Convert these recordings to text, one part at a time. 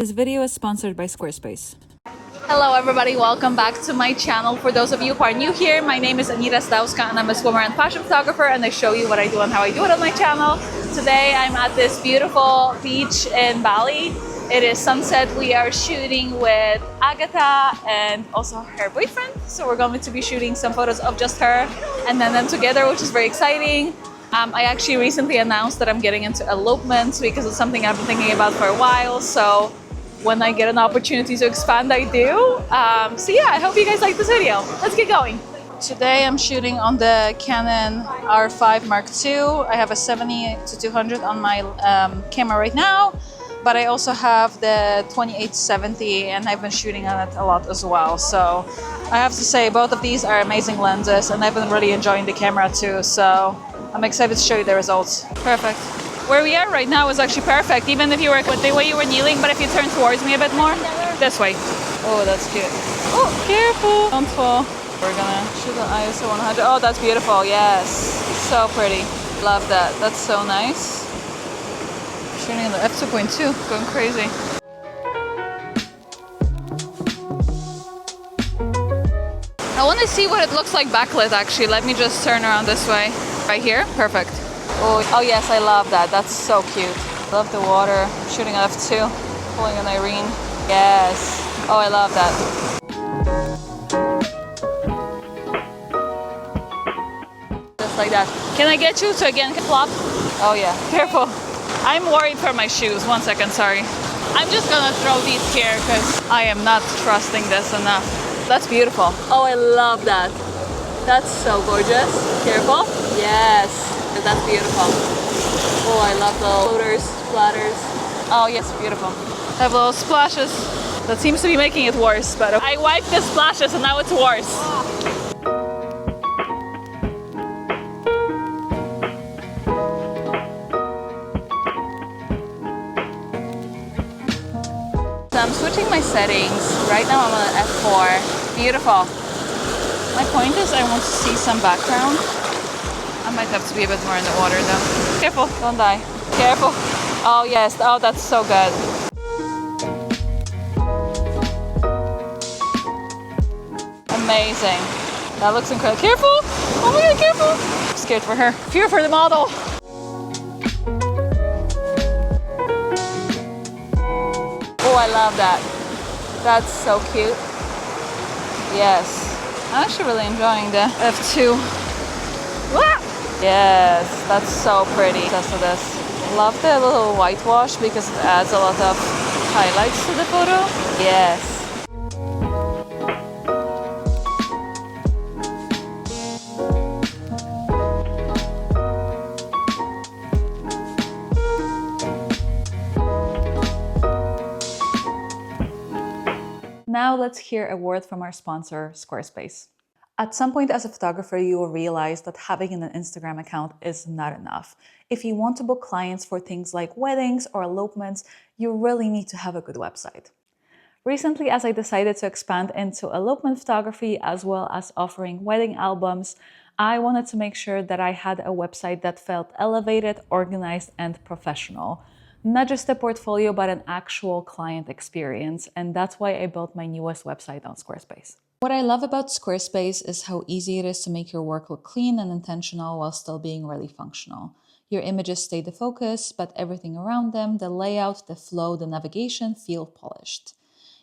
This video is sponsored by Squarespace. Hello everybody, welcome back to my channel. For those of you who are new here, my name is Anita Sadowska and I'm a swimmer and fashion photographer, and I show you what I do and how I do it on my channel. Today I'm at this beautiful beach in Bali. It is sunset. We are shooting with Agatha and also her boyfriend. So we're going to be shooting some photos of just her and then them together, which is very exciting. I actually recently announced that I'm getting into elopement because it's something I've been thinking about for a while. So when I get an opportunity to expand, I do. So yeah, I hope you guys like this video. Let's get going. Today I'm shooting on the Canon R5 Mark II. I have a 70-200 on my camera right now, but I also have the 28-70 and I've been shooting on it a lot as well. So I have to say both of these are amazing lenses and I've been really enjoying the camera too. So I'm excited to show you the results. Perfect. Where we are right now is actually perfect, even if you were the way you were kneeling, but if you turn towards me a bit more, this way. Oh, that's cute. Oh, careful, don't fall. We're gonna shoot the ISO 100. Oh, that's beautiful, yes. So pretty. Love that, that's so nice. Shooting in the f2.2, going crazy. I wanna see what it looks like backlit actually. Let me just turn around this way. Right here, perfect. Oh yes, I love that. That's so cute. Love the water. Shooting at f2, pulling an Irene. Yes. Oh, I love that. Just like that. Can I get you to again flop? Oh yeah, careful. I'm worried for my shoes. 1 second, sorry. I'm just gonna throw these here because I am not trusting this enough. That's beautiful. Oh, I love that. That's so gorgeous. Careful. Yes. That's beautiful. Oh, I love the floaters, splatters. Oh yes, beautiful. I have little splashes. That seems to be making it worse, but I wiped the splashes and now it's worse. So I'm switching my settings. Right now I'm on F4. Beautiful. My point is I want to see some background. I might have to be a bit more in the water though. Careful, don't die. Careful. Oh yes, oh that's so good. Amazing. That looks incredible. Careful! Oh my god, careful! I'm scared for her. Fear for the model. Oh, I love that. That's so cute. Yes. I'm actually really enjoying the F2. Ah! Yes, that's so pretty. Just with this. Love the little whitewash because it adds a lot of highlights to the photo. Yes. Now let's hear a word from our sponsor, Squarespace. At some point as a photographer, you will realize that having an Instagram account is not enough. If you want to book clients for things like weddings or elopements, you really need to have a good website. Recently, as I decided to expand into elopement photography as well as offering wedding albums, I wanted to make sure that I had a website that felt elevated, organized, and professional. Not just a portfolio, but an actual client experience. And that's why I built my newest website on Squarespace. What I love about Squarespace is how easy it is to make your work look clean and intentional while still being really functional. Your images stay the focus, but everything around them, the layout, the flow, the navigation, feel polished.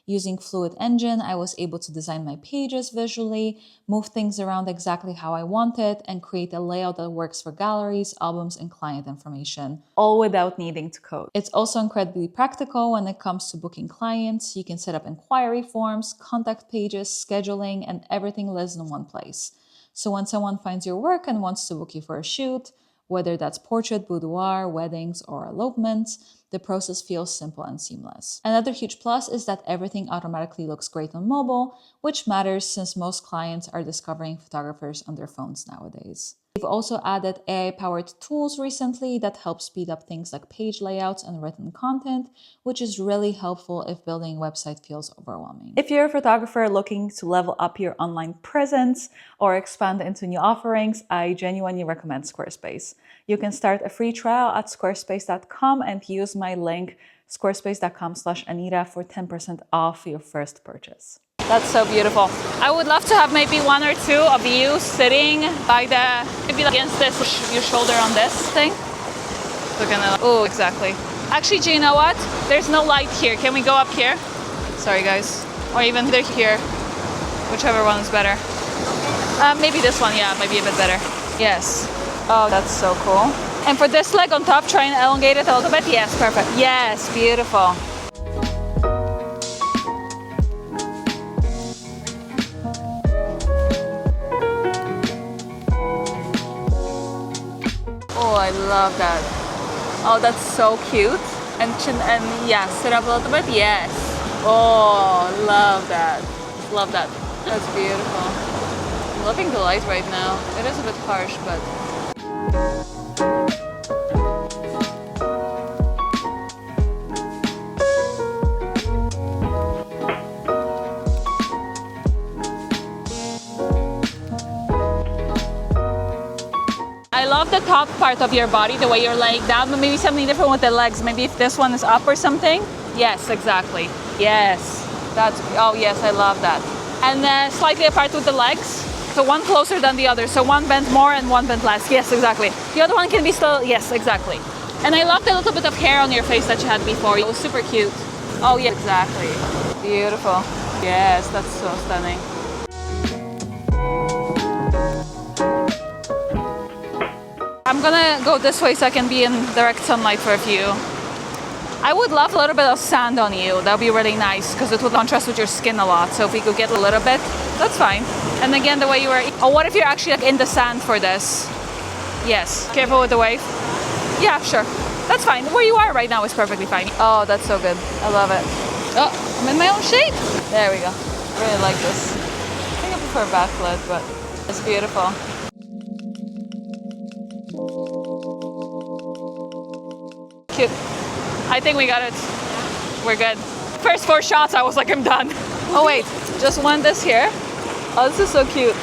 Using Fluid Engine, I was able to design my pages visually, move things around exactly how I wanted, and create a layout that works for galleries, albums, and client information, all without needing to code. It's also incredibly practical when it comes to booking clients. You can set up inquiry forms, contact pages, scheduling, and everything lives in one place. So when someone finds your work and wants to book you for a shoot, whether that's portrait, boudoir, weddings, or elopements, the process feels simple and seamless. Another huge plus is that everything automatically looks great on mobile, which matters since most clients are discovering photographers on their phones nowadays. We've also added AI-powered tools recently that help speed up things like page layouts and written content, which is really helpful if building a website feels overwhelming. If you're a photographer looking to level up your online presence or expand into new offerings, I genuinely recommend Squarespace. You can start a free trial at squarespace.com and use my link squarespace.com/Anita for 10% off your first purchase. That's so beautiful. I would love to have maybe one or two of you sitting by maybe against this, your shoulder on this thing. Look at that. Oh, exactly. Actually, do you know what? There's no light here. Can we go up here? Sorry, guys. Or even they're here. Whichever one is better. Maybe this one, yeah, might be a bit better. Yes. Oh, that's so cool. And for this leg on top, try and elongate it a little bit. Yes, perfect. Yes, beautiful. Oh, I love that. Oh, that's so cute. And yeah, sit up a little bit. Yes. Oh, love that. Love that. That's beautiful. I'm loving the light right now. It is a bit harsh, but... I love the top part of your body, the way you're laying down, but maybe something different with the legs. Maybe if this one is up or something. Yes, exactly. Yes. That's, oh yes, I love that. And slightly apart with the legs. So one closer than the other. So one bent more and one bent less. Yes, exactly. The other one can be still, yes, exactly. And I love the little bit of hair on your face that you had before. It was super cute. Oh yeah, exactly. Beautiful. Yes, that's so stunning. I'm gonna go this way so I can be in direct sunlight for a few. I would love a little bit of sand on you. That would be really nice because it would contrast with your skin a lot. So if we could get a little bit, that's fine. And again, the way you were, oh, what if you're actually like in the sand for this? Yes, careful with the wave. Yeah, sure, that's fine. Where you are right now is perfectly fine. Oh, that's so good, I love it. Oh, I'm in my own shape. There we go, I really like this. I think I prefer backlit, but it's beautiful. Cute. I think we got it. We're good. First 4 shots, I was like, I'm done. Oh wait, just one this here. Oh, this is so cute.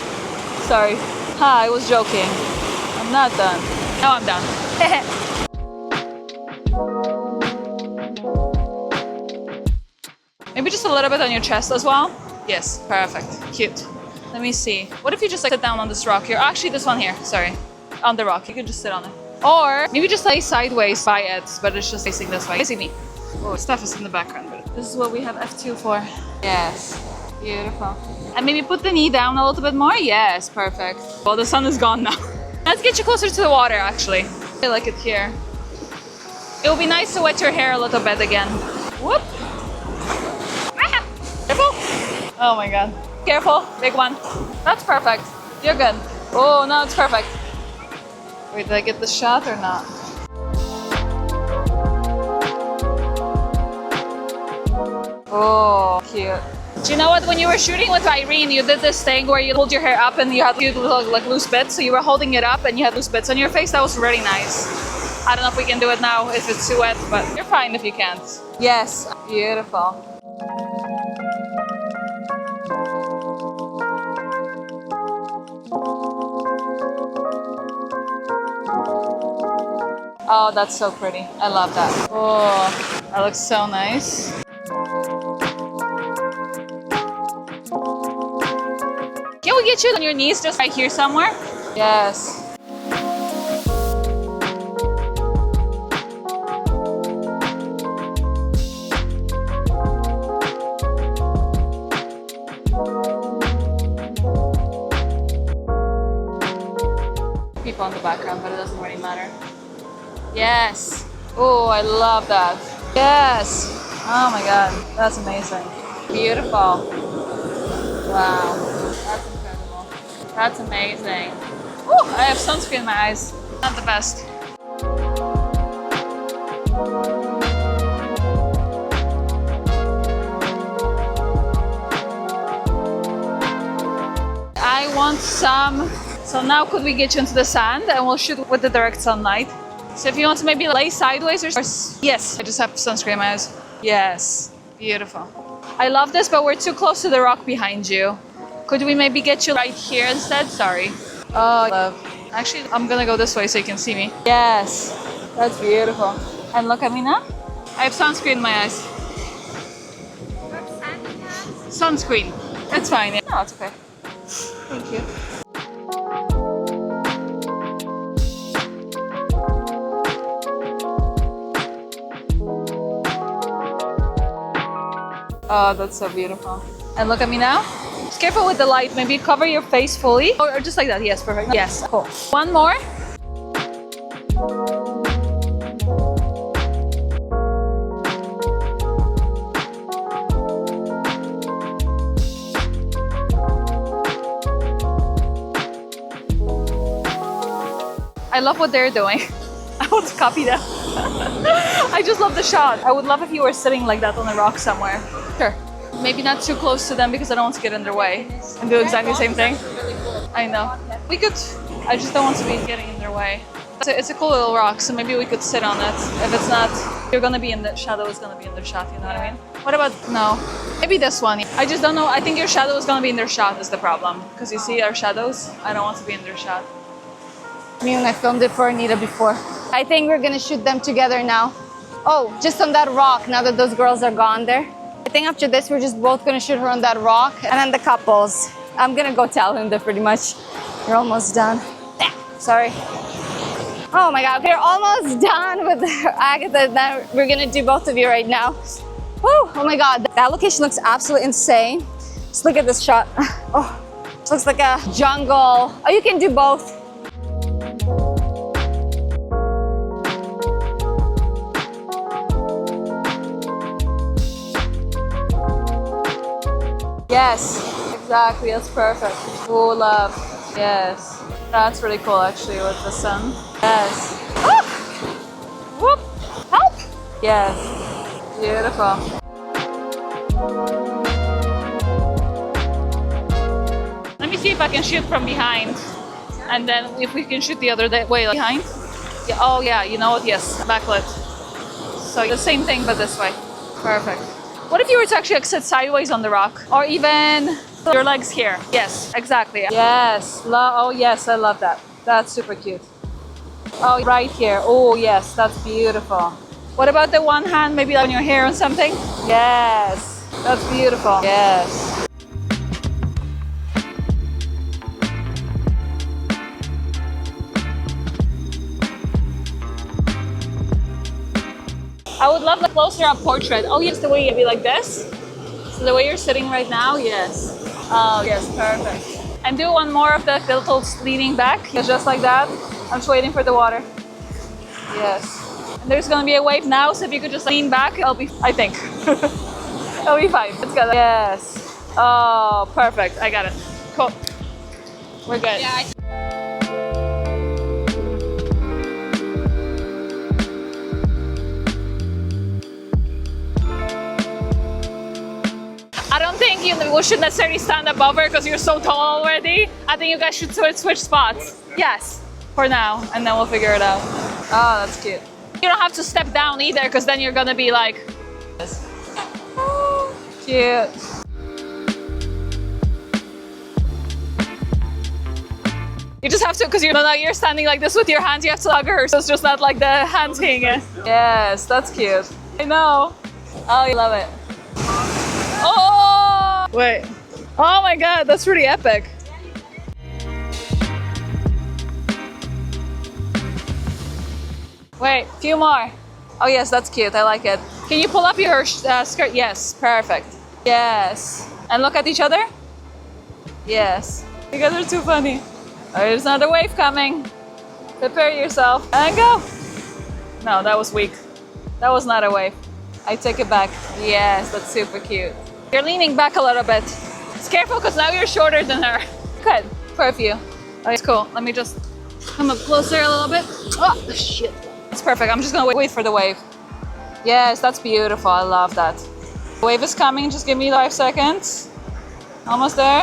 Sorry. Ha, I was joking. I'm not done. Now I'm done. Maybe just a little bit on your chest as well. Yes, perfect. Cute. Let me see. What if you just like sit down on this rock here? Actually, this one here. Sorry. On the rock. You could just sit on it. Or maybe just lay sideways by it, but it's just facing this way. Facing me. Oh, stuff is in the background, but this is what we have F2 for. Yes, beautiful. And maybe put the knee down a little bit more. Yes, perfect. Well, the sun is gone now. Let's get you closer to the water, actually. I like it here. It would be nice to wet your hair a little bit again. Whoop. Careful. Oh my God. Careful, big one. That's perfect. You're good. Oh, no, it's perfect. Wait, did I get the shot or not? Oh, cute. Do you know what? When you were shooting with Irene, you did this thing where you hold your hair up and you had like loose bits. So you were holding it up and you had loose bits on your face. That was really nice. I don't know if we can do it now if it's too wet, but you're fine if you can't. Yes, beautiful. Oh, that's so pretty. I love that. Oh, that looks so nice. Can we get you on your knees just right here somewhere? Yes. People in the background, but it doesn't really matter. Yes. Oh, I love that. Yes. Oh my God, that's amazing. Beautiful. Wow, that's incredible. That's amazing. Woo, I have sunscreen in my eyes. Not the best. I want some. So now could we get you into the sand and we'll shoot with the direct sunlight. So if you want to maybe lay sideways or yes, I just have sunscreen in my eyes. Yes, beautiful. I love this, but we're too close to the rock behind you. Could we maybe get you right here instead? Sorry. Oh, love. Actually, I'm gonna go this way so you can see me. Yes, that's beautiful. And look at me now. I have sunscreen in my eyes. Sunscreen. It's fine. Yeah. No, it's okay. Thank you. Oh, that's so beautiful. And look at me now. Just careful with the light. Maybe cover your face fully. Or just like that. Yes, perfect. Yes, cool. One more. I love what they're doing. I want to copy them. I just love the shot. I would love if you were sitting like that on a rock somewhere. Sure. Maybe not too close to them because I don't want to get in their way and do exactly the same thing. I know. We could, I just don't want to be getting in their way. It's a cool little rock, so maybe we could sit on it. If it's not, you're gonna be in the shadow, is gonna be in their shot, you know what I mean? What about, no, maybe this one. I just don't know. I think your shadow is gonna be in their shot is the problem. Because you see our shadows, I don't want to be in their shot. Me and I filmed it for Anita before. I think we're gonna shoot them together now. Oh, just on that rock, now that those girls are gone there. I think after this, we're just both gonna shoot her on that rock. And then the couples. I'm gonna go tell him that pretty much we're almost done. Sorry. Oh my God, we're almost done with Agatha. Now we're gonna do both of you right now. Woo, oh my God, that location looks absolutely insane. Just look at this shot. Oh, it looks like a jungle. Oh, you can do both. Yes, exactly, that's perfect. Oh, love. Yes. That's really cool actually with the sun. Yes. Ah! Whoop! Help! Yes. Beautiful. Let me see if I can shoot from behind. And then if we can shoot the other way, like behind. Yeah, oh yeah, you know what? Yes, backlit. So the same thing, but this way. Perfect. What if you were to actually sit sideways on the rock? Or even your legs here? Yes, exactly. Yes. Oh, yes, I love that. That's super cute. Oh, right here. Oh, yes, that's beautiful. What about the one hand, maybe on your hair or something? Yes, that's beautiful. Yes. I would love the closer up portrait. Oh yes, the way you'd be like this. So the way you're sitting right now, yes. Oh yes, perfect. And do one more of the little leaning back, just like that. I'm just waiting for the water. Yes. And there's gonna be a wave now, so if you could just lean back, I'll be, I think. It'll be fine. Let's go. Yes. Oh, perfect. I got it. Cool. We're good. Yeah. I don't think we should necessarily stand above her because you're so tall already. I think you guys should switch spots. Yes, for now, and then we'll figure it out. Oh, that's cute. You don't have to step down either because then you're gonna be like... Oh, cute. You just have to, because you're standing like this with your hands, you have to hug her, so it's just not like the hands hanging. Yes, that's cute. I know. Oh, you love it. Oh! Wait. Oh my God, that's pretty epic. Wait, a few more. Oh yes, that's cute, I like it. Can you pull up your skirt? Yes, perfect. Yes. And look at each other? Yes. You guys are too funny. Oh, there's another wave coming. Prepare yourself. And go. No, that was weak. That was not a wave. I take it back. Yes, that's super cute. You're leaning back a little bit. Just careful, because now you're shorter than her. Good, for a few. Oh, it's cool. Let me just come up closer a little bit. Oh, shit. It's perfect. I'm just gonna wait for the wave. Yes, that's beautiful. I love that. The wave is coming. Just give me 5 seconds. Almost there.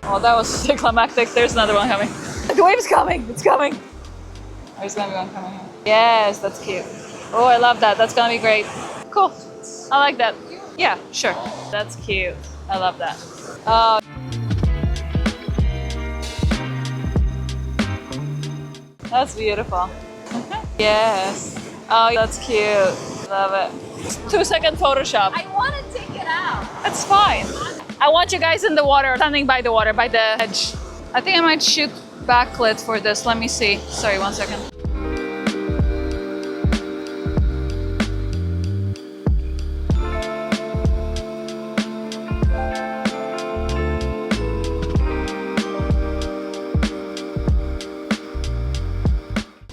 Oh, that was climactic. There's another one coming. The wave is coming. It's coming. There's gonna be one coming here. Yes, that's cute. Oh, I love that. That's gonna be great. Cool. I like that. Yeah, sure. That's cute. I love that. Oh. That's beautiful. Yes. Oh, that's cute. Love it. 2-second Photoshop. I want to take it out. It's fine. I want you guys in the water, standing by the water, by the edge. I think I might shoot backlit for this. Let me see. Sorry, 1 second.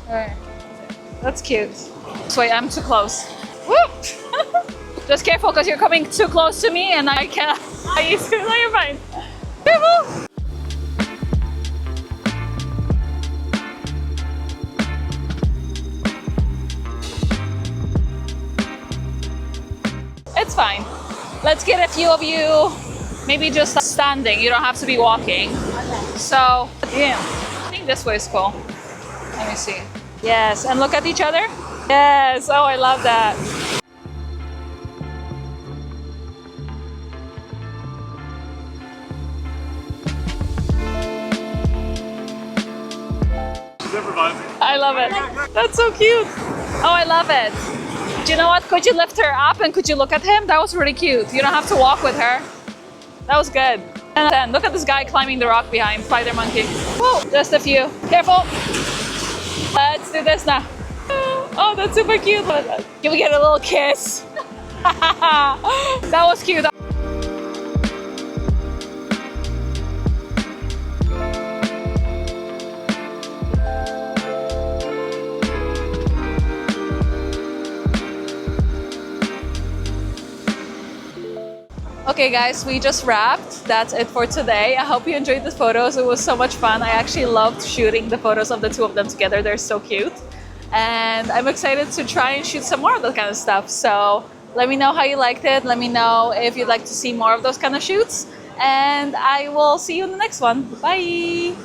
Alright. That's cute. Wait, I'm too close. Whoop! Just careful because you're coming too close to me and I can't. No, you're fine. Careful! It's fine. Let's get a few of you, maybe just standing. You don't have to be walking. Okay. So, yeah, I think this way is cool. Let me see. Yes, and look at each other. Yes, oh, I love that. I love it. That's so cute. Oh, I love it. Do you know what? Could you lift her up and could you look at him? That was really cute. You don't have to walk with her. That was good. And then look at this guy climbing the rock behind, spider monkey. Whoa, just a few. Careful. Let's do this now. Oh, that's super cute. Can we get a little kiss? That was cute. Okay guys, we just wrapped. That's it for today. I hope you enjoyed the photos. It was so much fun. I actually loved shooting the photos of the two of them together. They're so cute. And I'm excited to try and shoot some more of that kind of stuff. So let me know how you liked it. Let me know if you'd like to see more of those kind of shoots. And I will see you in the next one. Bye!